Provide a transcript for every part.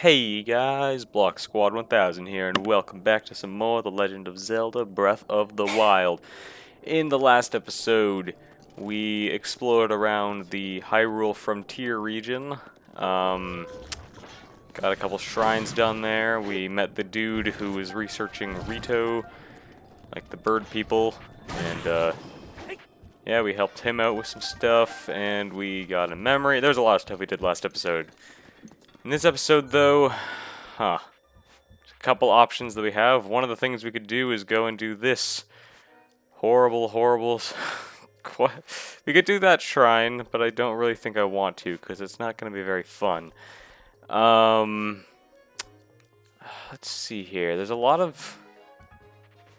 Hey guys, Block Squad 1000 here, and welcome back to some more The Legend of Zelda Breath of the Wild. In the last episode, we explored around the Hyrule Frontier region, got a couple shrines done there, we met the dude who was researching Rito, like the bird people, and yeah, we helped him out with some stuff, and we got a memory. There's a lot of stuff we did last episode. In this episode, though, a couple options that we have. One of the things we could do is go and do this horrible. We could do that shrine, but I don't really think I want to because it's not going to be very fun. Let's see here. There's a lot of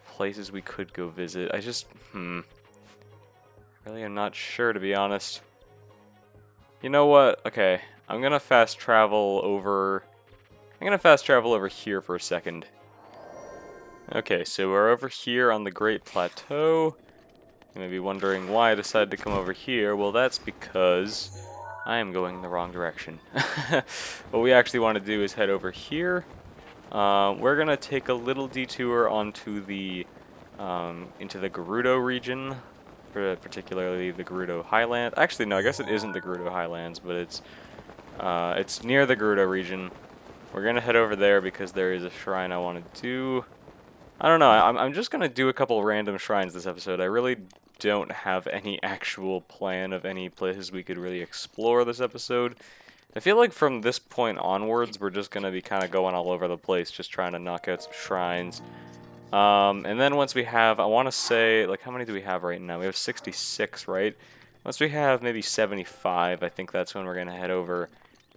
places we could go visit. I just, really am not sure, to be honest. You know what? Okay, I'm gonna fast travel over here for a second. Okay, so we're over here on the Great Plateau. You may be wondering why I decided to come over here. Well, that's because I am going the wrong direction. What we actually want to do is head over here. We're gonna take a little detour onto the into the Gerudo region, particularly the Gerudo Highlands. Actually, no, I guess it isn't the Gerudo Highlands, but it's near the Gerudo region. We're gonna head over there because there is a shrine I want to do. I don't know, I'm just gonna do a couple random shrines this episode. I really don't have any actual plan of any places we could really explore this episode. I feel like from this point onwards, we're just gonna be kind of going all over the place, just trying to knock out some shrines. And then once we have, I want to say, like, how many do we have right now? We have 66, right? Once we have maybe 75, I think that's when we're gonna head over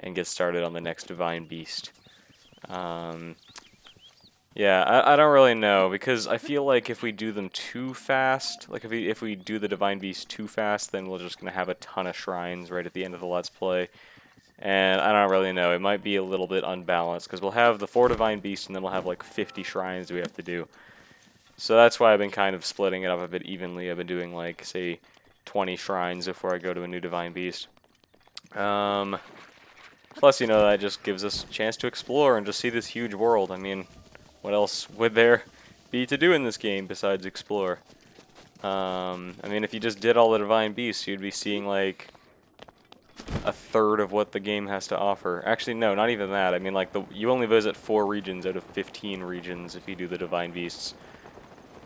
and get started on the next Divine Beast. Yeah, I don't really know, because I feel like if we do them too fast, like if we do the Divine Beast too fast, then we're just going to have a ton of shrines right at the end of the Let's Play. And I don't really know, it might be a little bit unbalanced, because we'll have the 4 Divine Beasts, and then we'll have like 50 shrines we have to do. So that's why I've been kind of splitting it up a bit evenly. I've been doing like, say, 20 shrines before I go to a new Divine Beast. Plus, you know, that just gives us a chance to explore and just see this huge world. I mean, what else would there be to do in this game besides explore? I mean, if you just did all the Divine Beasts, you'd be seeing like a third of what the game has to offer. Actually, no, not even that. I mean, like, you only visit 4 regions out of 15 regions if you do the Divine Beasts.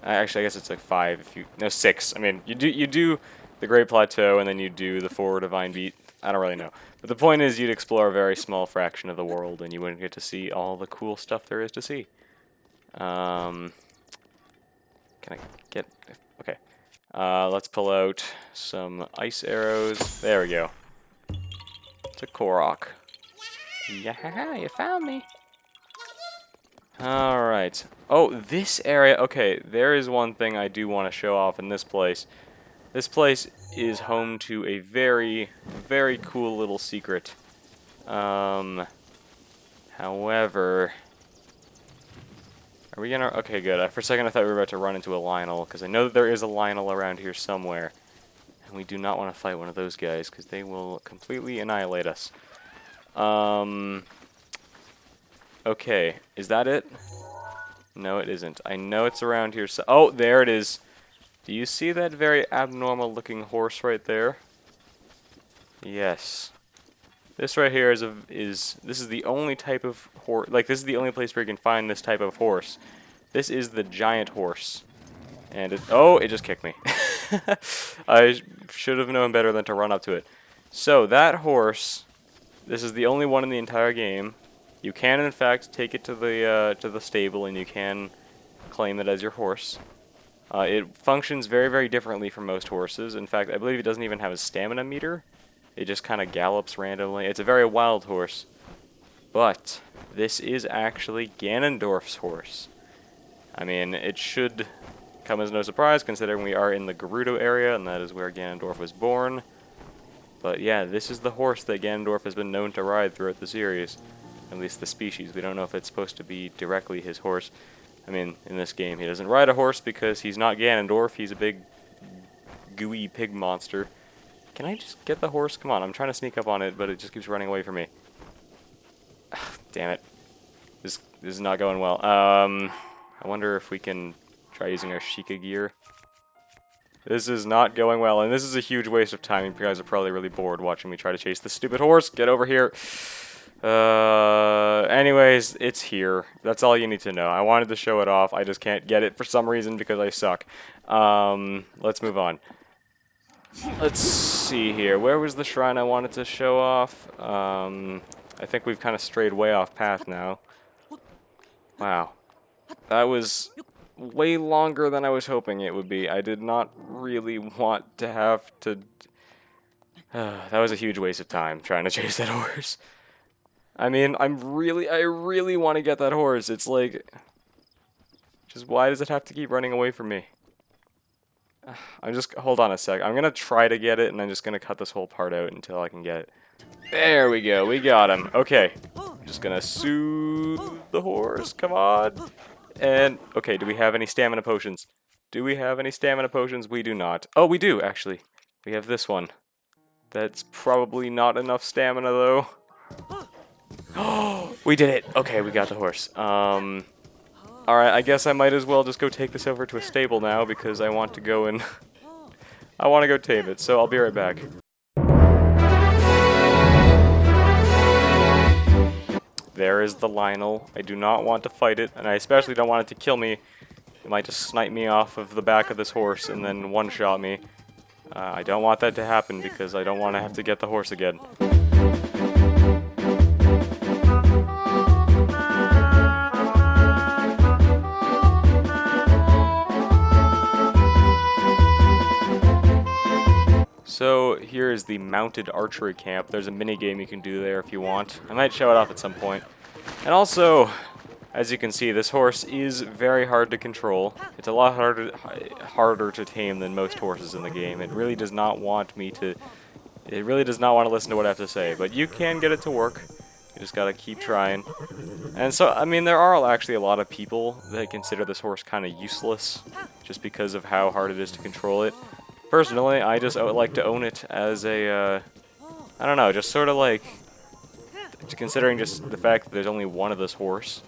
Actually, I guess it's like 5 if you... No, 6. I mean, you do the Great Plateau, and then you do the 4 Divine Beasts. I don't really know. But the point is, you'd explore a very small fraction of the world, and you wouldn't get to see all the cool stuff there is to see. Can I get... Okay. Let's pull out some ice arrows. There we go. It's a Korok. Yeah, you found me. Alright. Oh, this area... Okay, there is one thing I do want to show off in this place. This place is home to a very, very cool little secret. However... Are we gonna... Okay, good. For a second I thought we were about to run into a Lionel, because I know that there is a Lionel around here somewhere. And we do not want to fight one of those guys, because they will completely annihilate us. Okay, is that it? No, it isn't. I know it's around here. Oh, there it is. Do you see that very abnormal looking horse right there? Yes. This right here this is the only type of horse, like this is the only place where you can find this type of horse. This is the giant horse. And it just kicked me. I should have known better than to run up to it. So that horse, this is the only one in the entire game. You can in fact take it to the stable and you can claim it as your horse. It functions very, very differently from most horses. In fact, I believe it doesn't even have a stamina meter. It just kind of gallops randomly. It's a very wild horse. But this is actually Ganondorf's horse. I mean, it should come as no surprise considering we are in the Gerudo area, and that is where Ganondorf was born. But yeah, this is the horse that Ganondorf has been known to ride throughout the series. At least the species. We don't know if it's supposed to be directly his horse. I mean, in this game, he doesn't ride a horse because he's not Ganondorf. He's a big, gooey pig monster. Can I just get the horse? Come on, I'm trying to sneak up on it, but it just keeps running away from me. Damn it. This is not going well. I wonder if we can try using our Sheikah gear. This is not going well, and this is a huge waste of time. You guys are probably really bored watching me try to chase this stupid horse. Get over here. Anyways, it's here. That's all you need to know. I wanted to show it off. I just can't get it for some reason because I suck. Let's move on. Let's see here. Where was the shrine I wanted to show off? I think we've kind of strayed way off path now. Wow. That was way longer than I was hoping it would be. I did not really want to have to... that was a huge waste of time trying to chase that horse. I mean, I really want to get that horse. It's like... Just why does it have to keep running away from me? Hold on a sec. I'm gonna try to get it, and I'm just gonna cut this whole part out until I can get it. There we go. We got him. Okay. I'm just gonna soothe the horse. Come on. And, okay, do we have any stamina potions? Do we have any stamina potions? We do not. Oh, we do, actually. We have this one. That's probably not enough stamina, though. Oh, we did it. Okay, we got the horse. Alright, I guess I might as well just go take this over to a stable now, because I want to go and... I want to go tame it, so I'll be right back. There is the Lionel. I do not want to fight it, and I especially don't want it to kill me. It might just snipe me off of the back of this horse and then one-shot me. I don't want that to happen because I don't want to have to get the horse again. So here is the mounted archery camp. There's a mini game you can do there if you want. I might show it off at some point. And also, as you can see, this horse is very hard to control. It's a lot harder to tame than most horses in the game. It really does not want to listen to what I have to say, but you can get it to work. You just gotta keep trying. And so, I mean, there are actually a lot of people that consider this horse kind of useless just because of how hard it is to control it. Personally, I just like to own it as a, I don't know, just sort of like, considering just the fact that there's only one of this horse.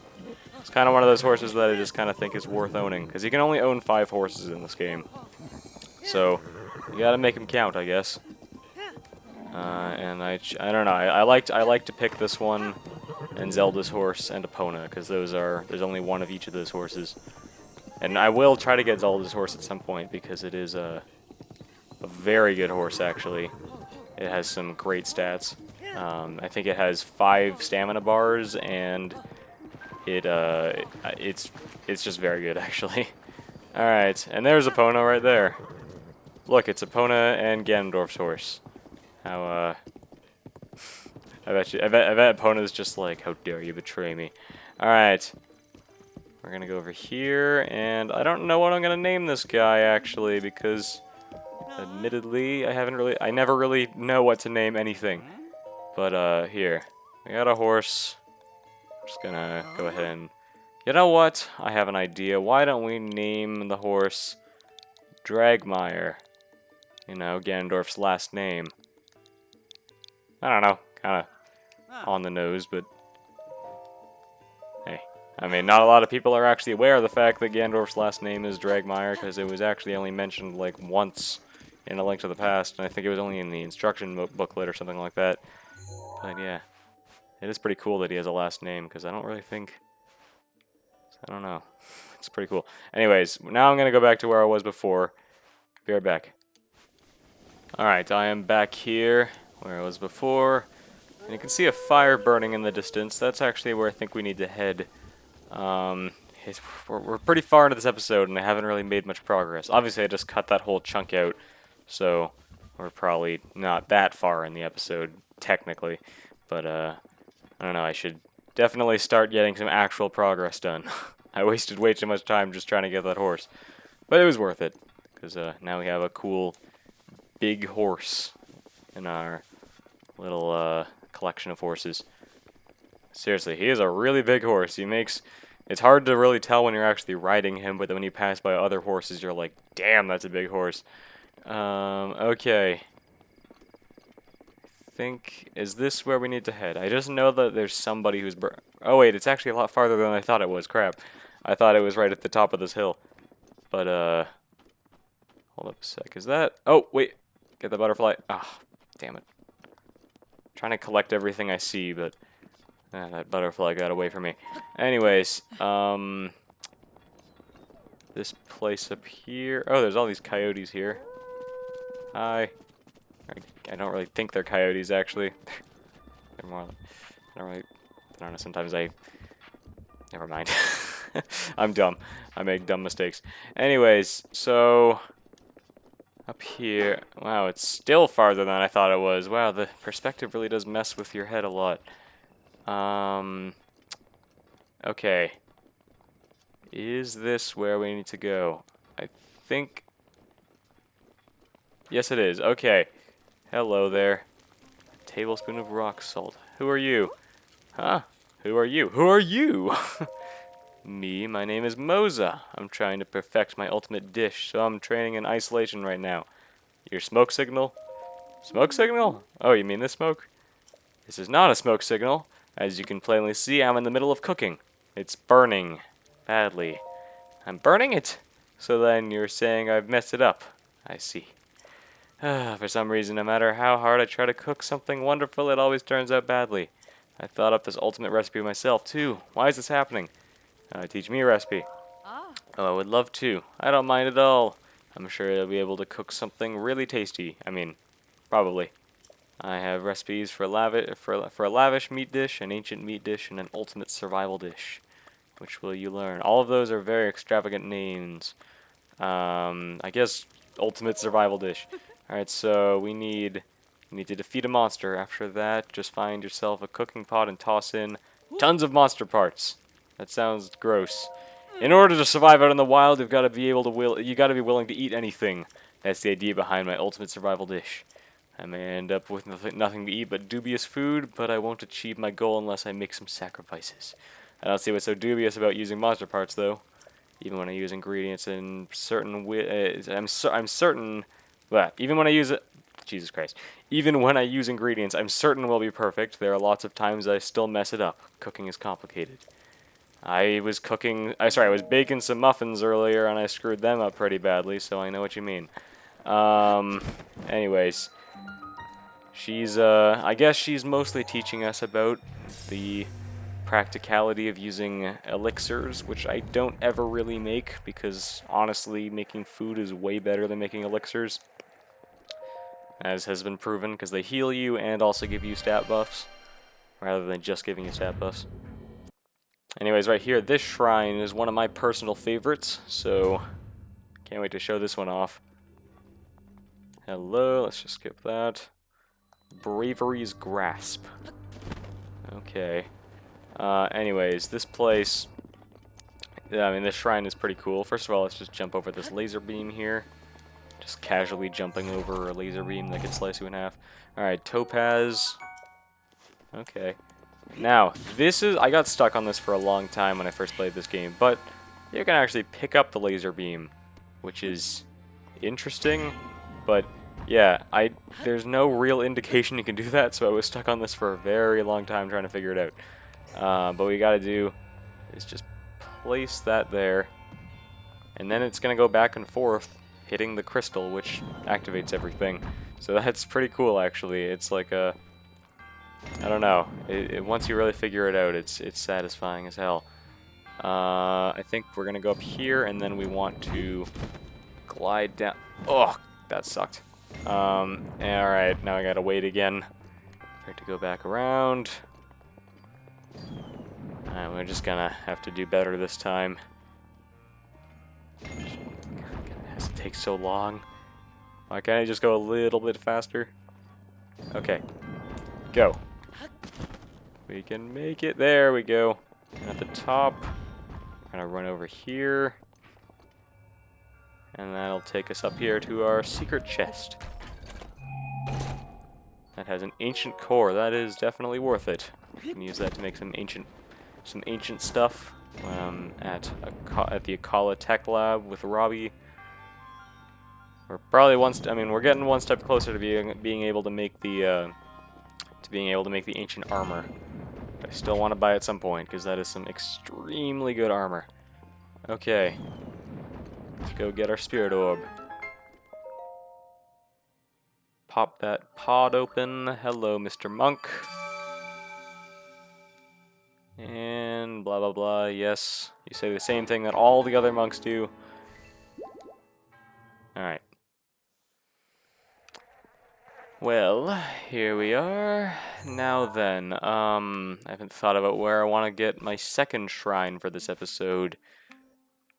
It's kind of one of those horses that I just kind of think is worth owning, because you can only own 5 horses in this game. So, you gotta make them count, I guess. And I don't know, I like to pick this one, and Zelda's horse, and Epona, because there's only one of each of those horses. And I will try to get Zelda's horse at some point, because it is a very good horse, actually. It has some great stats. I think it has 5 stamina bars, and it's just very good, actually. Alright, and there's Epona right there. Look, it's Epona and Ganondorf's horse. How, I bet Epona's just like, how dare you betray me. Alright. We're gonna go over here, and I don't know what I'm gonna name this guy, actually, because... admittedly, I never really know what to name anything. But, here. I got a horse. I'm just gonna go ahead and... You know what? I have an idea. Why don't we name the horse Dragmire? You know, Ganondorf's last name. I don't know. Kinda on the nose, but... Hey. I mean, not a lot of people are actually aware of the fact that Ganondorf's last name is Dragmire, because it was actually only mentioned, like, once in A Link to the Past, and I think it was only in the instruction booklet or something like that. But yeah, it is pretty cool that he has a last name, because I don't really think... I don't know. It's pretty cool. Anyways, now I'm going to go back to where I was before. Be right back. Alright, I am back here, where I was before. And you can see a fire burning in the distance. That's actually where I think we need to head. We're pretty far into this episode, and I haven't really made much progress. Obviously, I just cut that whole chunk out, so we're probably not that far in the episode, technically. But, I don't know, I should definitely start getting some actual progress done. I wasted way too much time just trying to get that horse. But it was worth it, because now we have a cool, big horse in our little collection of horses. Seriously, he is a really big horse. It's hard to really tell when you're actually riding him, but then when you pass by other horses, you're like, damn, that's a big horse. Okay. I think... Is this where we need to head? I just know that there's somebody who's... Oh, wait, it's actually a lot farther than I thought it was. Crap. I thought it was right at the top of this hill. But, hold up a sec. Is that... Oh, wait. Get the butterfly. Ah, damn it. Trying to collect everything I see, but... that butterfly got away from me. Anyways, this place up here... Oh, there's all these coyotes here. Hi. I don't really think they're coyotes, actually. They're more... I don't know, sometimes I... Never mind. I'm dumb. I make dumb mistakes. Anyways, so... Up here... Wow, it's still farther than I thought it was. Wow, the perspective really does mess with your head a lot. Okay. Is this where we need to go? I think... Yes, it is. Okay. Hello there. A tablespoon of rock salt. Who are you? Huh? Who are you? Who are you? Me, my name is Moza. I'm trying to perfect my ultimate dish, so I'm training in isolation right now. Your smoke signal? Smoke signal? Oh, you mean this smoke? This is not a smoke signal. As you can plainly see, I'm in the middle of cooking. It's burning. Badly. I'm burning it? So then you're saying I've messed it up. I see. For some reason, no matter how hard I try to cook something wonderful, it always turns out badly. I thought up this ultimate recipe myself, too. Why is this happening? Teach me a recipe. Oh, I would love to. I don't mind at all. I'm sure I'll be able to cook something really tasty. I mean, probably. I have recipes for a lavish meat dish, an ancient meat dish, and an ultimate survival dish. Which will you learn? All of those are very extravagant names. I guess ultimate survival dish. Alright, so we need to defeat a monster. After that, just find yourself a cooking pot and toss in tons of monster parts. That sounds gross. In order to survive out in the wild, you got to be willing to eat anything. That's the idea behind my ultimate survival dish. I may end up with nothing to eat but dubious food, but I won't achieve my goal unless I make some sacrifices. I don't see what's so dubious about using monster parts, though. Even when I use ingredients in certain I'm certain. But even when I use it, Jesus Christ. Even when I use ingredients, I'm certain will be perfect. There are lots of times I still mess it up. Cooking is complicated. I was baking some muffins earlier and I screwed them up pretty badly, so I know what you mean. Anyways. I guess she's mostly teaching us about the practicality of using elixirs, which I don't ever really make, because honestly, making food is way better than making elixirs. As has been proven, because they heal you and also give you stat buffs, rather than just giving you stat buffs. Anyways, right here, this shrine is one of my personal favorites, so can't wait to show this one off. Hello, let's just skip that. Bravery's Grasp. Okay. Anyways, this place... I mean, this shrine is pretty cool. First of all, let's just jump over this laser beam here. Just casually jumping over a laser beam that can slice you in half. Alright, Topaz. Okay. Now, this is... I got stuck on this for a long time when I first played this game, but you can actually pick up the laser beam, which is interesting, but yeah, there's no real indication you can do that, so I was stuck on this for a very long time trying to figure it out. But what we gotta do is just place that there, and then it's gonna go back and forth, hitting the crystal, which activates everything. So that's pretty cool, actually. It's like a... I don't know. Once you really figure it out, it's satisfying as hell. I think we're gonna go up here, and then we want to glide down. Oh, that sucked. Alright, now I gotta wait again for it to go back around. And we're just gonna have to do better this time. It has to take so long. Why can't I just go a little bit faster? Okay. Go. We can make it. There we go. And at the top, we're gonna run over here. And that'll take us up here to our secret chest. That has an ancient core. That is definitely worth it. We can use that to make some ancient stuff at the Akala Tech Lab with Robbie. We're probably we're getting one step closer to being able to make the to being able to make the ancient armor. But I still want to buy at some point, because that is some extremely good armor. Okay. Let's go get our spirit orb. Pop that pod open. Hello, Mr. Monk. And blah blah blah. Yes, you say the same thing that all the other monks do. Alright. Well, here we are. Now then, I haven't thought about where I want to get my second shrine for this episode.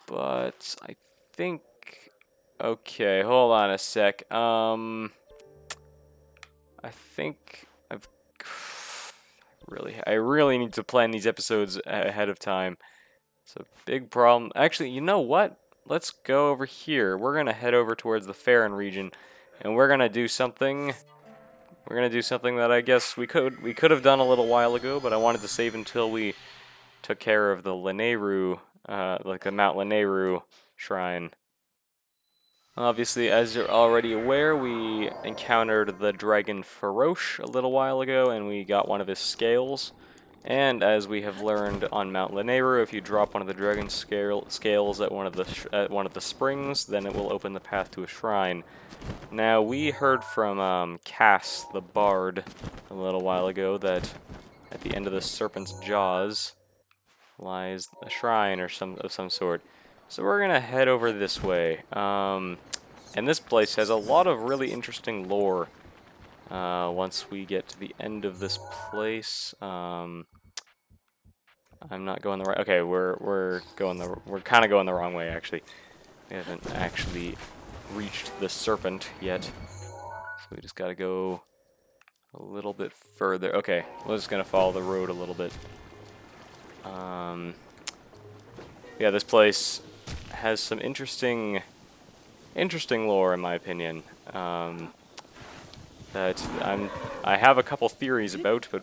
But I think... Okay, hold on a sec. I think I really need to plan these episodes ahead of time. It's a big problem. Actually, you know what? Let's go over here. We're gonna head over towards the Faron region, and we're gonna do something. We're gonna do something that I guess we could have done a little while ago, but I wanted to save until we took care of the Lanayru, like the Mount Lanayru shrine. Obviously, as you're already aware, we encountered the dragon Farosh a little while ago, and we got one of his scales. And as we have learned on Mount Lanayru, if you drop one of the dragon scales at one of the springs, then it will open the path to a shrine. Now, we heard from Cass, the bard, a little while ago that at the end of the serpent's jaws lies a shrine or of some sort. So we're gonna head over this way. And this place has a lot of really interesting lore. Once we get to the end of this place, I'm not going the right. Okay, we're kind of going the wrong way actually. We haven't actually reached the serpent yet, so we just gotta go a little bit further. Okay, we're just gonna follow the road a little bit. Yeah, this place has some interesting lore, in my opinion. That I have a couple theories about, but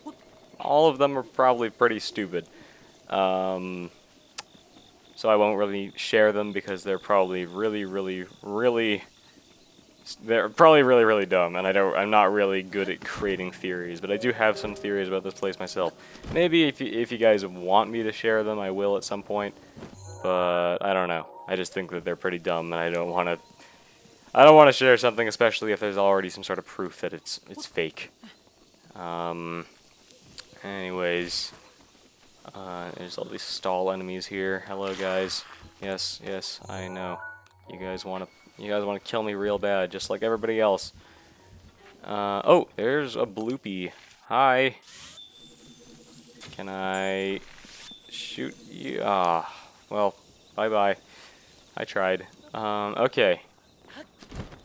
all of them are probably pretty stupid. So I won't really share them because they're probably really dumb, and I'm not really good at creating theories, but I do have some theories about this place myself. Maybe if you guys want me to share them, I will at some point. But I don't know. I just think that they're pretty dumb, and I don't want to share something, especially if there's already some sort of proof that it's fake. Anyways, there's all these stall enemies here. Hello, guys. Yes, I know. You guys want to kill me real bad, just like everybody else. Oh, there's a bloopy. Hi. Can I shoot you? Ah. Well, bye-bye. I tried. Okay.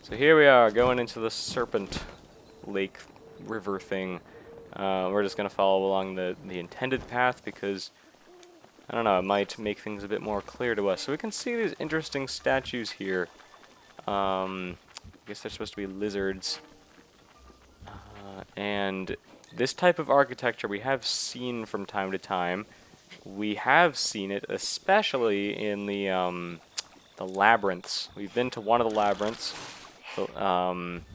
So here we are, going into the Serpent Lake River thing. We're just going to follow along the intended path because, I don't know, it might make things a bit more clear to us. So we can see these interesting statues here. I guess they're supposed to be lizards. And this type of architecture we have seen from time to time. We have seen it, especially in the labyrinths. We've been to one of the labyrinths. There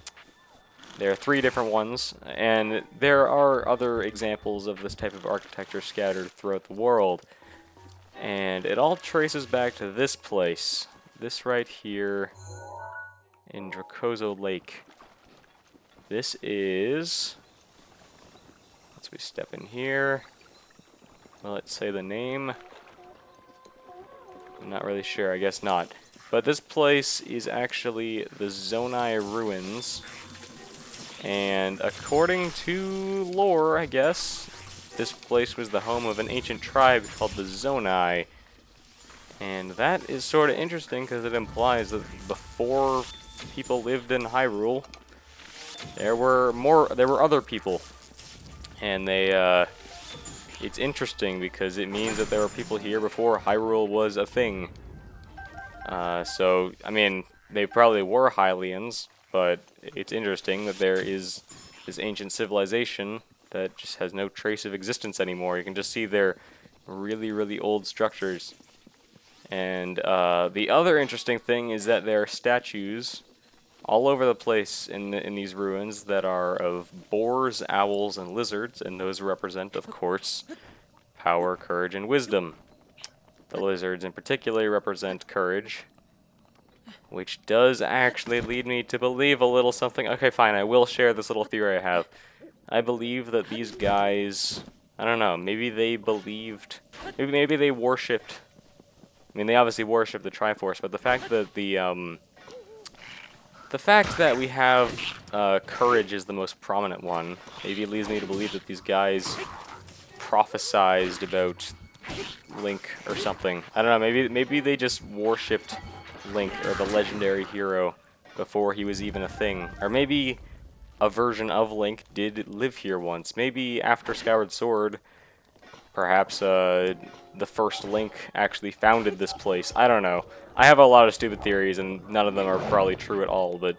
are 3 different ones, and there are other examples of this type of architecture scattered throughout the world. And it all traces back to this place. This right here in Dracozo Lake. This is... Once we step in here... Well, let's say the name. I'm not really sure, I guess not. But this place is actually the Zonai ruins. And according to lore, I guess, this place was the home of an ancient tribe called the Zonai. And that is sort of interesting because it implies that before people lived in Hyrule, there were other people. And it's interesting because it means that there were people here before Hyrule was a thing. So, I mean, they probably were Hylians, but it's interesting that there is this ancient civilization that just has no trace of existence anymore. You can just see their really old structures. And the other interesting thing is that their statues all over the place in these ruins that are of boars, owls, and lizards, and those represent, of course, power, courage, and wisdom. The lizards in particular represent courage, which does actually lead me to believe a little something. Okay, fine, I will share this little theory I have. I believe that these guys, I don't know, maybe they believed, maybe they worshipped, I mean, they obviously worship the Triforce, but the fact that the fact that we have courage is the most prominent one, maybe it leads me to believe that these guys prophesized about Link or something. I don't know, maybe they just worshipped Link, or the legendary hero, before he was even a thing. Or maybe a version of Link did live here once. Maybe after Skyward Sword, perhaps the first Link actually founded this place. I don't know. I have a lot of stupid theories, and none of them are probably true at all, but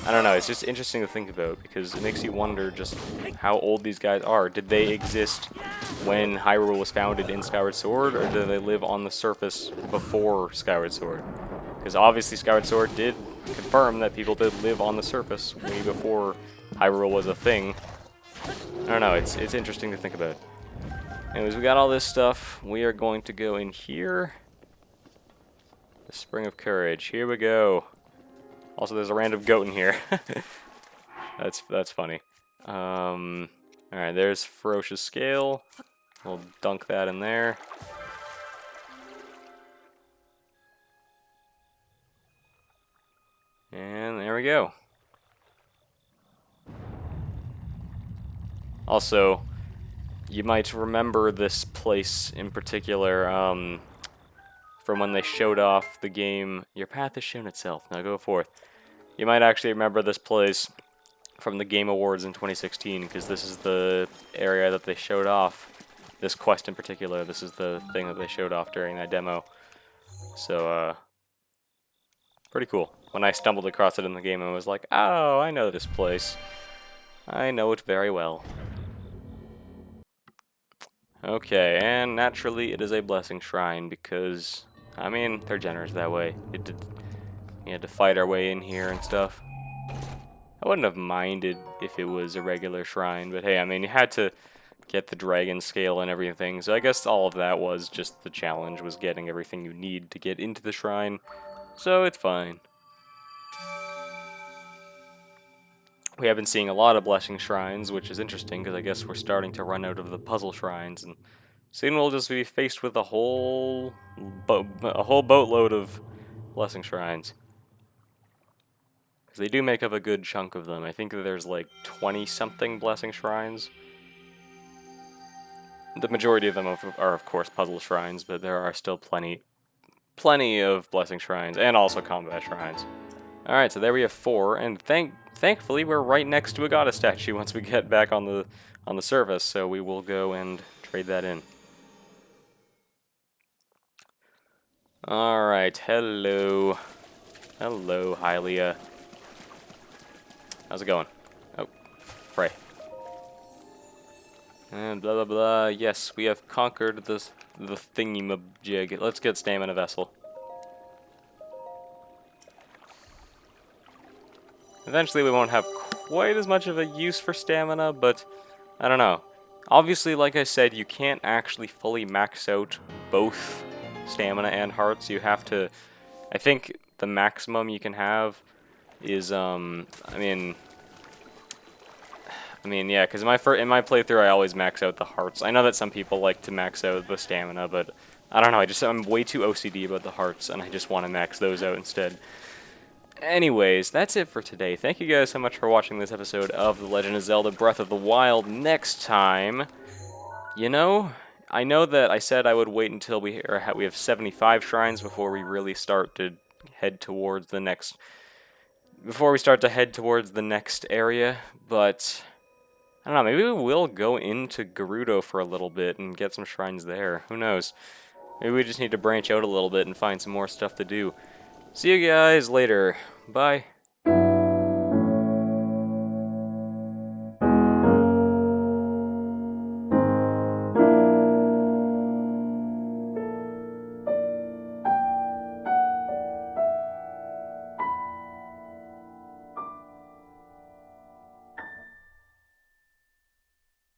I don't know. It's just interesting to think about, because it makes you wonder just how old these guys are. Did they exist when Hyrule was founded in Skyward Sword, or did they live on the surface before Skyward Sword? Because obviously Skyward Sword did confirm that people did live on the surface way before Hyrule was a thing. I don't know, it's interesting to think about. Anyways, we got all this stuff. We are going to go in here. The Spring of Courage. Here we go. Also, there's a random goat in here. That's funny. Alright, there's Ferocious Scale. We'll dunk that in there. And there we go. Also, you might remember this place in particular from when they showed off the game. Your path has shown itself. Now go forth. You might actually remember this place from the Game Awards in 2016, because this is the area that they showed off. This quest in particular, this is the thing that they showed off during that demo. So, pretty cool. When I stumbled across it in the game, I was like, oh, I know this place. I know it very well. Okay, and naturally it is a blessing shrine, because, I mean, they're generous that way. We had to fight our way in here and stuff. I wouldn't have minded if it was a regular shrine, but hey, I mean, you had to get the dragon scale and everything, so I guess all of that was just the challenge, was getting everything you need to get into the shrine, so it's fine. We have been seeing a lot of blessing shrines, which is interesting, because I guess we're starting to run out of the puzzle shrines, and soon we'll just be faced with a whole boatload of blessing shrines. Because they do make up a good chunk of them. I think that there's like 20-something blessing shrines. The majority of them are, of course, puzzle shrines, but there are still plenty of blessing shrines, and also combat shrines. Alright, so there we have 4, and thankfully we're right next to a goddess statue once we get back on the surface, so we will go and trade that in. Alright, hello. Hello, Hylia. How's it going? Oh, pray. And blah blah blah. Yes, we have conquered the thingy-majig. Let's get Stamina Vessel. Eventually we won't have quite as much of a use for stamina, but I don't know. Obviously, like I said, you can't actually fully max out both stamina and hearts. You have to, I think the maximum you can have is, I mean, yeah, because in my playthrough I always max out the hearts. I know that some people like to max out the stamina, but I don't know, I'm way too OCD about the hearts, and I just want to max those out instead. Anyways, that's it for today. Thank you guys so much for watching this episode of The Legend of Zelda Breath of the Wild. Next time, you know, I know that I said I would wait until we have 75 shrines before we really start to head towards the next... area, but... I don't know, maybe we will go into Gerudo for a little bit and get some shrines there. Who knows? Maybe we just need to branch out a little bit and find some more stuff to do. See you guys later. Bye.